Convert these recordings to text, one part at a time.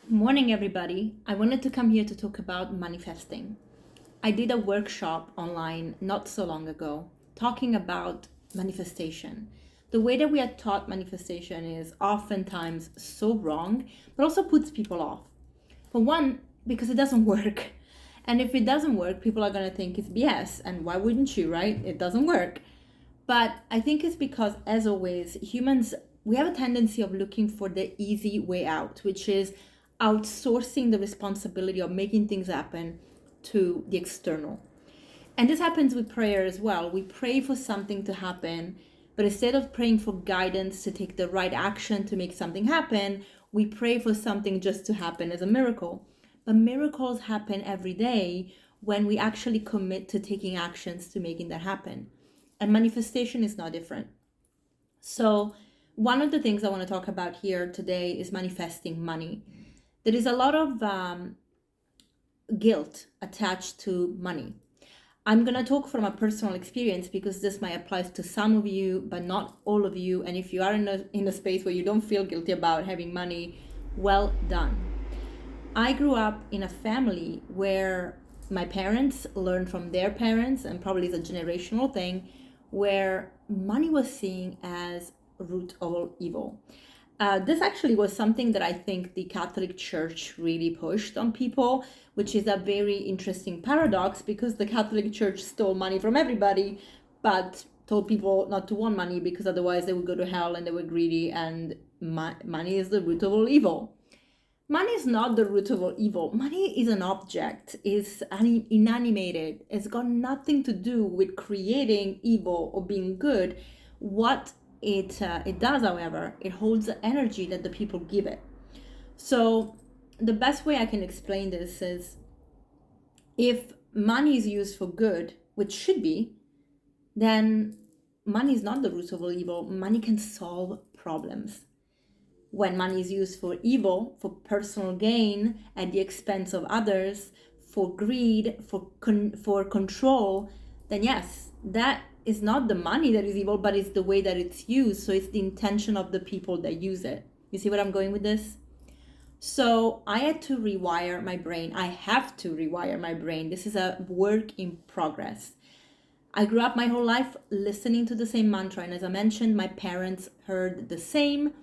Morning, everybody. I wanted to come here to talk about manifesting. I did a workshop online not so long ago talking about manifestation. The way that we are taught manifestation is oftentimes so wrong, but also puts people off. For one, because it doesn't work. And if it doesn't work, people are going to think it's BS. And why wouldn't you, right? It doesn't work. But I think it's because, as always, humans, we have a tendency of looking for the easy way out, which is outsourcing the responsibility of making things happen to the external. And this happens with prayer as well. We pray for something to happen, but instead of praying for guidance to take the right action to make something happen, we pray for something just to happen as a miracle. But miracles happen every day when we actually commit to taking actions to making that happen. And manifestation is no different. So, one of the things I want to talk about here today is manifesting money. There is a lot of guilt attached to money. I'm going to talk from a personal experience because this might apply to some of you, but not all of you. And if you are in a space where you don't feel guilty about having money, well done. I grew up in a family where my parents learned from their parents, and probably it's a generational thing, where money was seen as root of all evil. This actually was something that I think the Catholic Church really pushed on people, which is a very interesting paradox because the Catholic Church stole money from everybody, but told people not to want money because otherwise they would go to hell and they were greedy, and money is the root of all evil. Money is not the root of all evil. Money is an object, is inanimated. It's got nothing to do with creating evil or being good. What it does, however, it holds the energy that the people give it. So the best way I can explain this is if money is used for good, which should be, then money is not the root of all evil. Money can solve problems. When money is used for evil, for personal gain at the expense of others, for greed, for control, then yes, that is not the money that is evil, but it's the way that it's used. So it's the intention of the people that use it. You see what I'm going with this? So I had to rewire my brain. I have to rewire my brain. This is a work in progress. I grew up my whole life listening to the same mantra. And as I mentioned, my parents heard the same,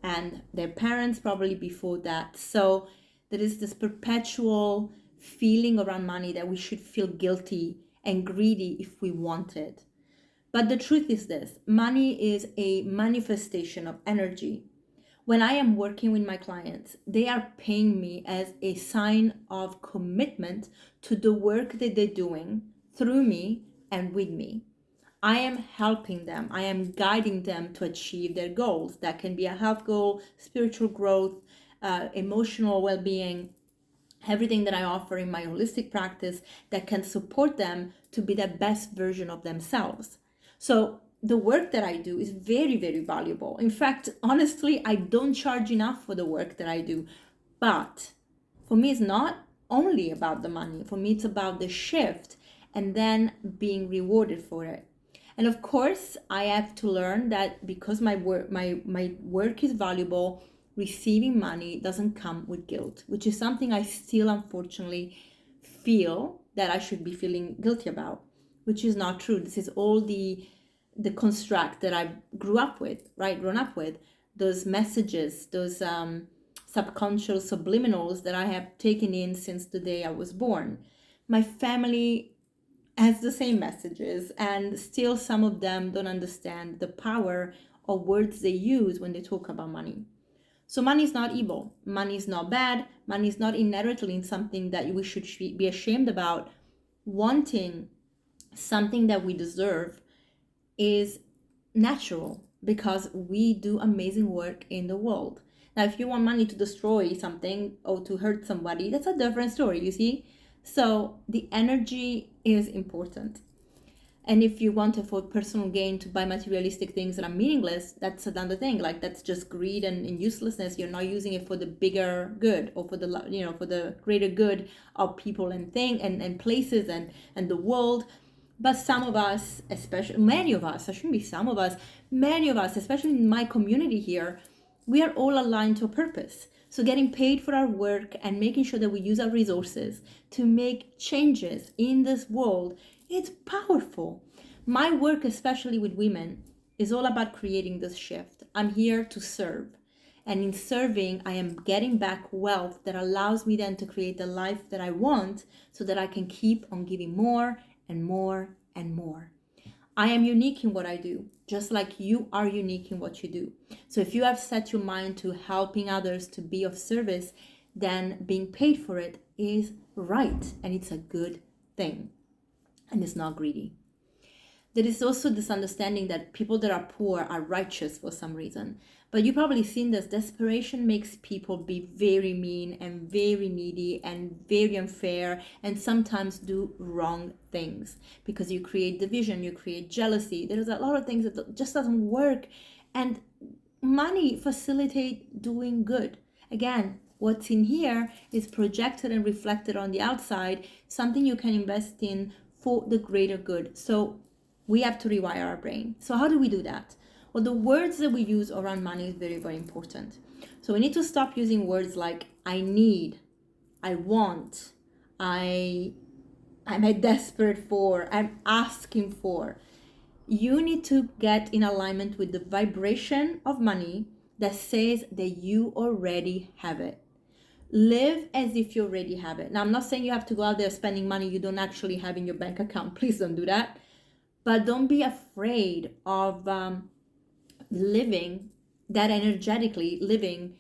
and their parents probably before that. So there is this perpetual feeling around money that we should feel guilty and greedy if we want it. But the truth is this: money is a manifestation of energy. When I am working with my clients, they are paying me as a sign of commitment to the work that they're doing through me and with me. I am helping them. I am guiding them to achieve their goals. That can be a health goal, spiritual growth, emotional well-being, everything that I offer in my holistic practice that can support them to be the best version of themselves. So the work that I do is very, very valuable. In fact, honestly, I don't charge enough for the work that I do. But for me, it's not only about the money. For me, it's about the shift and then being rewarded for it. And of course, I have to learn that because my work is valuable, receiving money doesn't come with guilt, which is something I still unfortunately feel that I should be feeling guilty about, which is not true. This is all the construct that I grew up with, right? Grown up with those messages, those subconscious subliminals that I have taken in since the day I was born. My family has the same messages, and still some of them don't understand the power of words they use when they talk about money. So money is not evil. Money is not bad. Money is not inherently something that we should be ashamed about. Wanting something that we deserve is natural because we do amazing work in the world. Now, if you want money to destroy something or to hurt somebody, that's a different story, you see? So the energy is important. And if you want it for personal gain to buy materialistic things that are meaningless, that's another thing. Like that's just greed and uselessness. You're not using it for the bigger good or for the for the greater good of people and and places and the world. But some of us, especially many of us, I shouldn't be many of us, especially in my community here, we are all aligned to a purpose. So getting paid for our work and making sure that we use our resources to make changes in this world, it's powerful. My work, especially with women, is all about creating this shift. I'm here to serve. And in serving, I am getting back wealth that allows me then to create the life that I want so that I can keep on giving more and more and more. I am unique in what I do, just like you are unique in what you do. So if you have set your mind to helping others to be of service, then being paid for it is right and it's a good thing and it's not greedy. There is also this understanding that people that are poor are righteous for some reason. But you've probably seen this. Desperation makes people be very mean and very needy and very unfair and sometimes do wrong things because you create division, you create jealousy. There's a lot of things that just doesn't work. And money facilitates doing good. Again, what's in here is projected and reflected on the outside, something you can invest in for the greater good. So we have to rewire our brain. So how do we do that? Well, the words that we use around money is very, very important. So we need to stop using words like I need, I want, I'm desperate for, I'm asking for. You need to get in alignment with the vibration of money that says that you already have it. Live as if you already have it. Now, I'm not saying you have to go out there spending money you don't actually have in your bank account. Please don't do that. But don't be afraid of living that energetically, living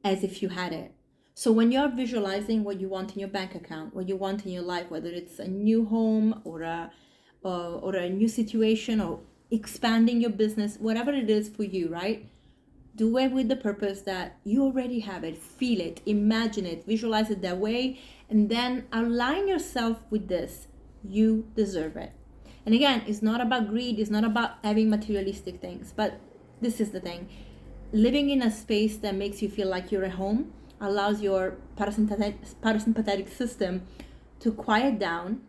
as if you had it. So when you're visualizing what you want in your bank account, what you want in your life, whether it's a new home or a new situation or expanding your business, whatever it is for you, right? Do it with the purpose that you already have it. Feel it, imagine it, visualize it that way, and then align yourself with this. You deserve it. And again, it's not about greed, it's not about having materialistic things, but this is the thing. Living in a space that makes you feel like you're at home allows your parasympathetic system to quiet down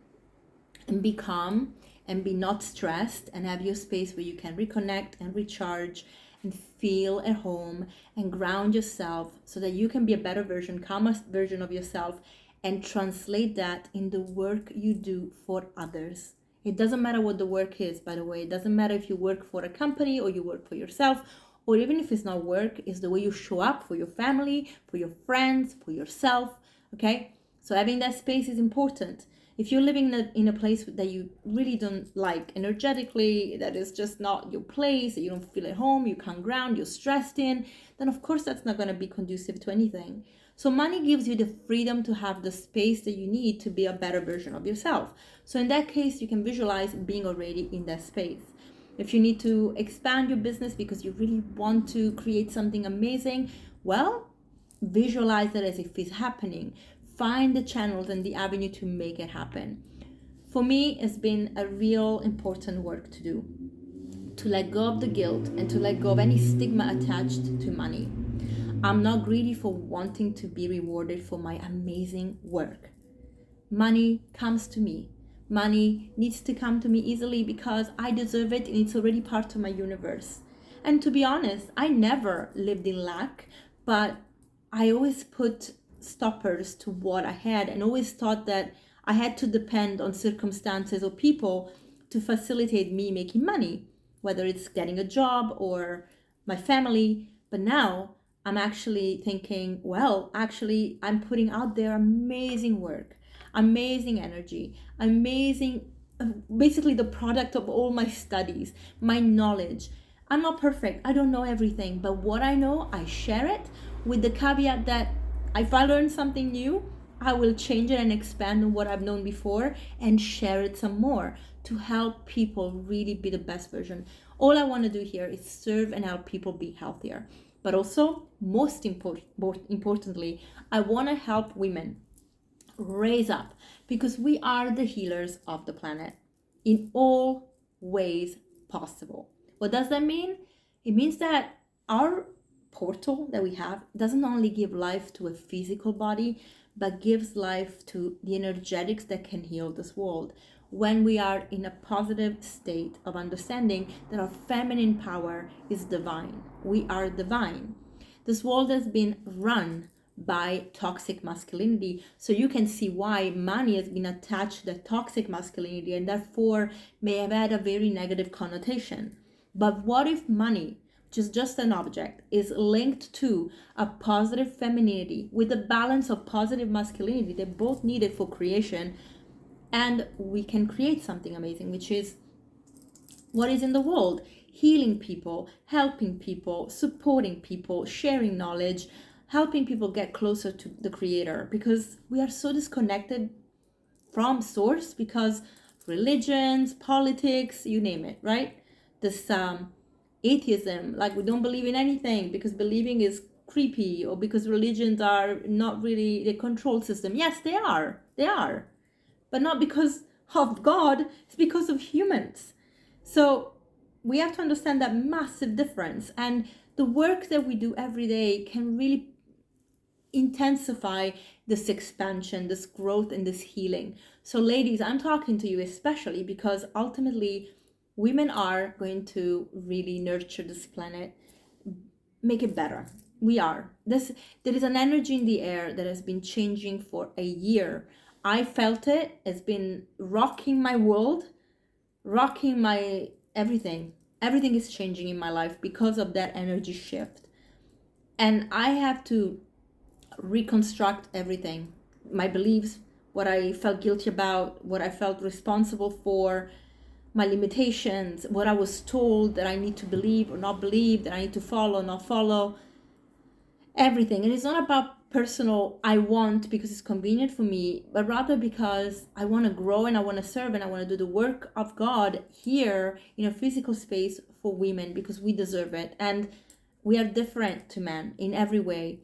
and be calm and be not stressed and have your space where you can reconnect and recharge and feel at home and ground yourself so that you can be a better version, calmer version of yourself and translate that in the work you do for others. It doesn't matter what the work is, by the way. It doesn't matter if you work for a company or you work for yourself, or even if it's not work, it's the way you show up for your family, for your friends, for yourself, okay? So having that space is important. If you're living in a place that you really don't like energetically, that is just not your place, that you don't feel at home, you can't ground, you're stressed in, then of course that's not going to be conducive to anything. So money gives you the freedom to have the space that you need to be a better version of yourself. So in that case, you can visualize being already in that space. If you need to expand your business because you really want to create something amazing, well, visualize it as if it's happening. Find the channels and the avenue to make it happen. For me, it's been a real important work to do, to let go of the guilt and to let go of any stigma attached to money. I'm not greedy for wanting to be rewarded for my amazing work. Money comes to me. Money needs to come to me easily because I deserve it and it's already part of my universe. And to be honest, I never lived in lack, but I always put stoppers to what I had and always thought that I had to depend on circumstances or people to facilitate me making money, whether it's getting a job or my family. But now I'm actually thinking, well, actually, I'm putting out there amazing work, amazing energy, amazing, basically the product of all my studies, my knowledge. I'm not perfect. I don't know everything, but what I know, I share it with the caveat that if I learn something new, I will change it and expand on what I've known before and share it some more to help people really be the best version. All I want to do here is serve and help people be healthier. But also, most importantly, I want to help women raise up because we are the healers of the planet in all ways possible. What does that mean? It means that our portal that we have doesn't only give life to a physical body, but gives life to the energetics that can heal this world. When we are in a positive state of understanding that our feminine power is divine. We are divine. This world has been run by toxic masculinity. So you can see why money has been attached to the toxic masculinity and therefore may have had a very negative connotation. But what if money, which is just an object, is linked to a positive femininity with a balance of positive masculinity? They're both needed for creation, and we can create something amazing, which is what is in the world: healing people, helping people, supporting people, sharing knowledge, helping people get closer to the creator, because we are so disconnected from source because religions, politics, you name it, right? This atheism, like we don't believe in anything because believing is creepy, or because religions are not really the control system. Yes, they are, but not because of God, it's because of humans. So we have to understand that massive difference, and the work that we do every day can really intensify this expansion, this growth, and this healing. So ladies, I'm talking to you especially because ultimately women are going to really nurture this planet, make it better. We are. There is an energy in the air that has been changing for a year. I felt it. It's been rocking my world, rocking my everything. Everything is changing in my life because of that energy shift. And I have to reconstruct everything, my beliefs, what I felt guilty about, what I felt responsible for, my limitations, what I was told that I need to believe or not believe, that I need to follow or not follow, everything. And it's not about personal I want because it's convenient for me, but rather because I want to grow and I want to serve and I want to do the work of God here in a physical space for women, because we deserve it and we are different to men in every way.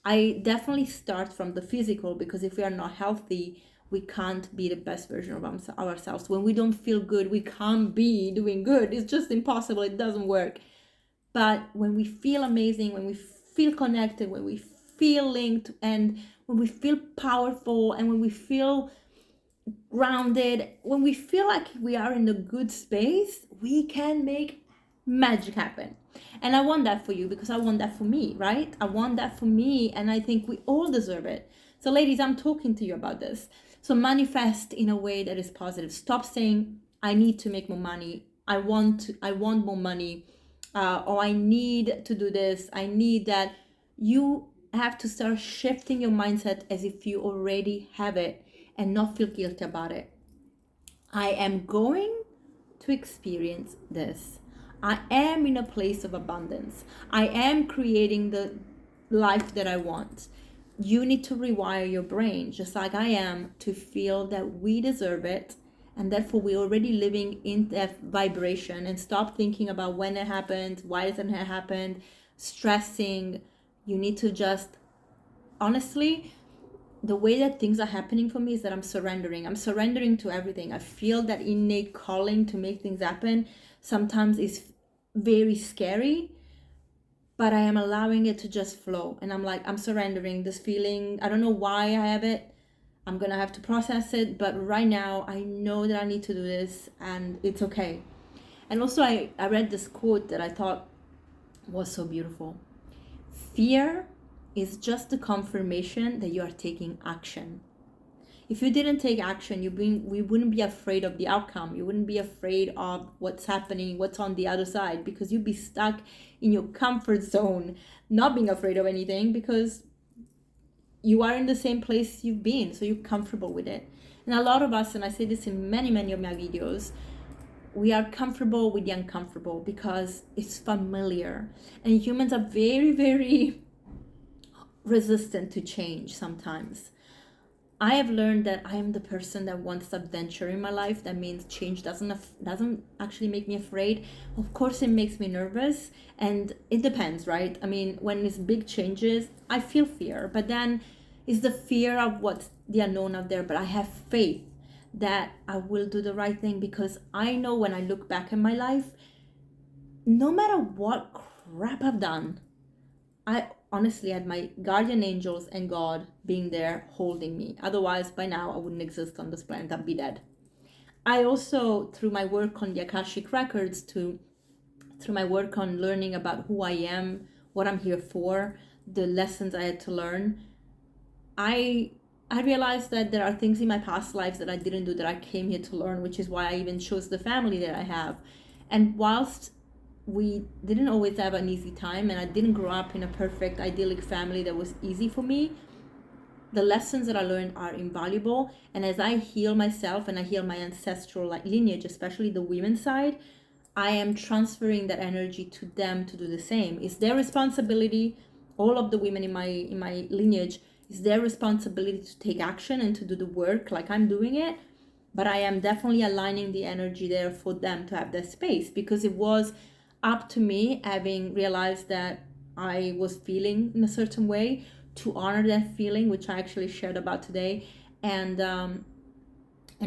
I definitely start from the physical, because if we are not healthy, we can't be the best version of ourselves. When we don't feel good, we can't be doing good. It's just impossible. It doesn't work. But when we feel amazing, when we feel connected, when we feel linked, and when we feel powerful, and when we feel grounded, when we feel like we are in a good space, we can make magic happen. And I want that for you because I want that for me, right? I want that for me, and I think we all deserve it. So ladies, I'm talking to you about this. So manifest in a way that is positive. Stop saying I need to make more money, I want more money, or I need to do this, I need that. You have to start shifting your mindset as if you already have it and not feel guilty about it. I am going to experience this. I am in a place of abundance. I am creating the life that I want. You need to rewire your brain, just like I am, to feel that we deserve it, and therefore we're already living in that vibration, and stop thinking about when it happened, why doesn't it happen, stressing. You need to just, honestly, the way that things are happening for me is that I'm surrendering to everything. I feel that innate calling to make things happen sometimes is very scary, but I am allowing it to just flow. And I'm like, I'm surrendering this feeling. I don't know why I have it. I'm gonna have to process it, but right now I know that I need to do this and it's okay. And also I read this quote that I thought was so beautiful. Fear is just the confirmation that you are taking action. If you didn't take action, we wouldn't be afraid of the outcome. You wouldn't be afraid of what's happening, what's on the other side, because you'd be stuck in your comfort zone, not being afraid of anything, because you are in the same place you've been, so you're comfortable with it. And a lot of us, and I say this in many of my videos, we are comfortable with the uncomfortable because it's familiar. And humans are very resistant to change sometimes. I have learned that I am the person that wants adventure in my life. That means change doesn't actually make me afraid. Of course, it makes me nervous, and it depends, right? I mean, when it's big changes, I feel fear, but then it's the fear of what's the unknown out there. But I have faith that I will do the right thing, because I know when I look back in my life, no matter what crap I've done, I honestly had my guardian angels and God being there holding me. Otherwise, by now, I wouldn't exist on this planet. I'd be dead. I also, through my work on the Akashic Records, through my work on learning about who I am, what I'm here for, the lessons I had to learn, I realized that there are things in my past lives that I didn't do that I came here to learn, which is why I even chose the family that I have. And whilst we didn't always have an easy time, and I didn't grow up in a perfect idyllic family that was easy for me, the lessons that I learned are invaluable. And as I heal myself and I heal my ancestral lineage, especially the women's side, I am transferring that energy to them to do the same. It's their responsibility. All of the women in my lineage, it's their responsibility to take action and to do the work like I'm doing it. But I am definitely aligning the energy there for them to have that space, because it was up to me, having realized that I was feeling in a certain way, to honor that feeling, which I actually shared about today, and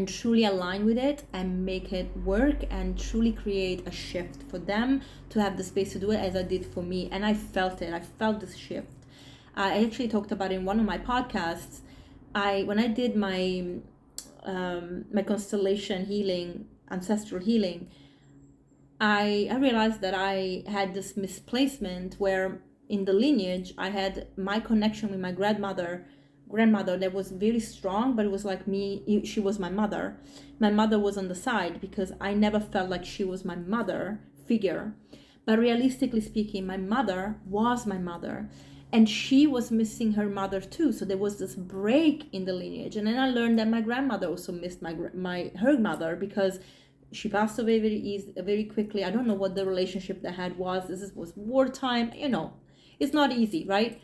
truly align with it and make it work and truly create a shift for them to have the space to do it as I did for me. And I felt it. I felt this shift. I actually talked about it in one of my podcasts. When I did my my constellation healing, ancestral healing, I realized that I had this misplacement where in the lineage I had my connection with my grandmother that was very strong, but it was like me, she was my mother. My mother was on the side because I never felt like she was my mother figure. But realistically speaking, my mother was my mother, and she was missing her mother too. So there was this break in the lineage. And then I learned that my grandmother also missed her mother, because she passed away very quickly. I don't know what the relationship they had was. This was wartime, it's not easy, right?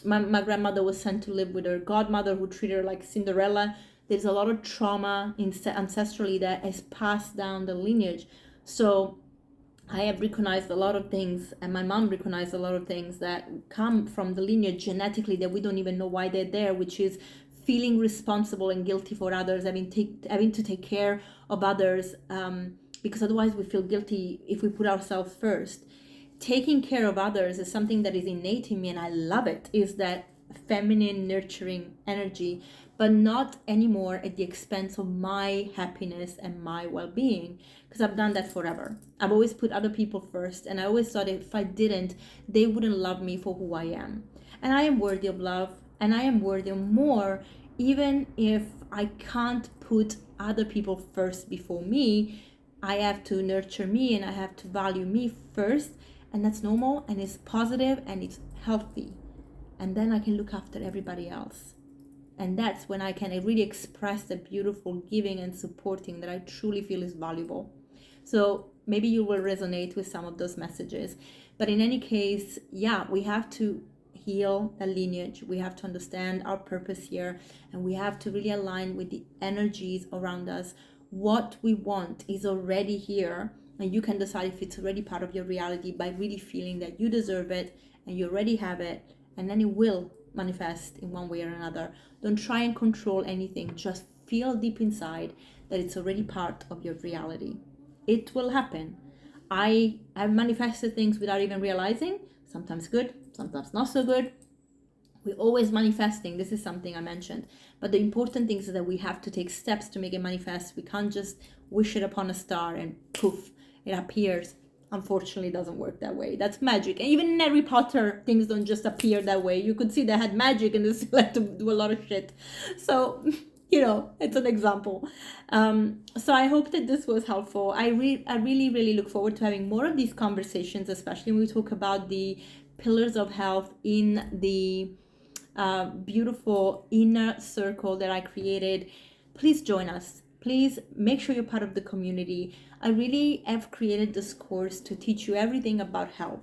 My grandmother was sent to live with her godmother, who treated her like Cinderella. There's a lot of trauma ancestrally that is passed down the lineage. So I have recognized a lot of things, and my mom recognized a lot of things that come from the lineage genetically that we don't even know why they're there, which is feeling responsible and guilty for others, having to take care of others, because otherwise we feel guilty if we put ourselves first. Taking care of others is something that is innate in me, and I love it. Is that feminine, nurturing energy, but not anymore at the expense of my happiness and my well-being, because I've done that forever. I've always put other people first, and I always thought if I didn't, they wouldn't love me for who I am. And I am worthy of love, and I am worthy of more, even if I can't put other people first before me. I have to nurture me, and I have to value me first. And that's normal, and it's positive, and it's healthy. And then I can look after everybody else. And that's when I can really express the beautiful giving and supporting that I truly feel is valuable. So maybe you will resonate with some of those messages. But in any case, yeah, we have to heal the lineage. We have to understand our purpose here, and we have to really align with the energies around us. What we want is already here. And you can decide if it's already part of your reality by really feeling that you deserve it and you already have it, and then it will manifest in one way or another. Don't try and control anything. Just feel deep inside that it's already part of your reality. It will happen. I have manifested things without even realizing, sometimes good, sometimes not so good. We're always manifesting. This is something I mentioned. But the important thing is that we have to take steps to make it manifest. We can't just wish it upon a star and poof, it appears. Unfortunately, it doesn't work that way. That's magic. And even in Harry Potter, things don't just appear that way. You could see they had magic and they still had to do a lot of shit. So, it's an example. So I hope that this was helpful. I really, really look forward to having more of these conversations, especially when we talk about the pillars of health in the beautiful inner circle that I created. Please join us. Please make sure you're part of the community. I really have created this course to teach you everything about health.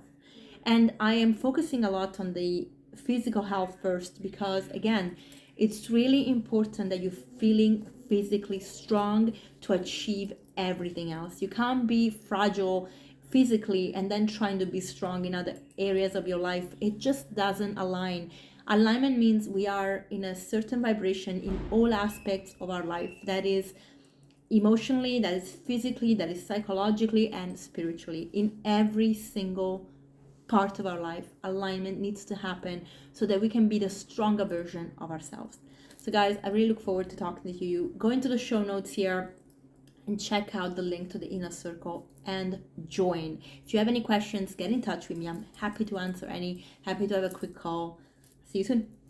And I am focusing a lot on the physical health first, because again, it's really important that you're feeling physically strong to achieve everything else. You can't be fragile physically and then trying to be strong in other areas of your life. It just doesn't align. Alignment means we are in a certain vibration in all aspects of our life. That is emotionally, that is physically, that is psychologically, and spiritually. In every single part of our life, alignment needs to happen so that we can be the stronger version of ourselves. So guys, I really look forward to talking to you. Go into the show notes here and check out the link to the inner circle and join. If you have any questions, get in touch with me. I'm happy to answer any, happy to have a quick call. See you soon.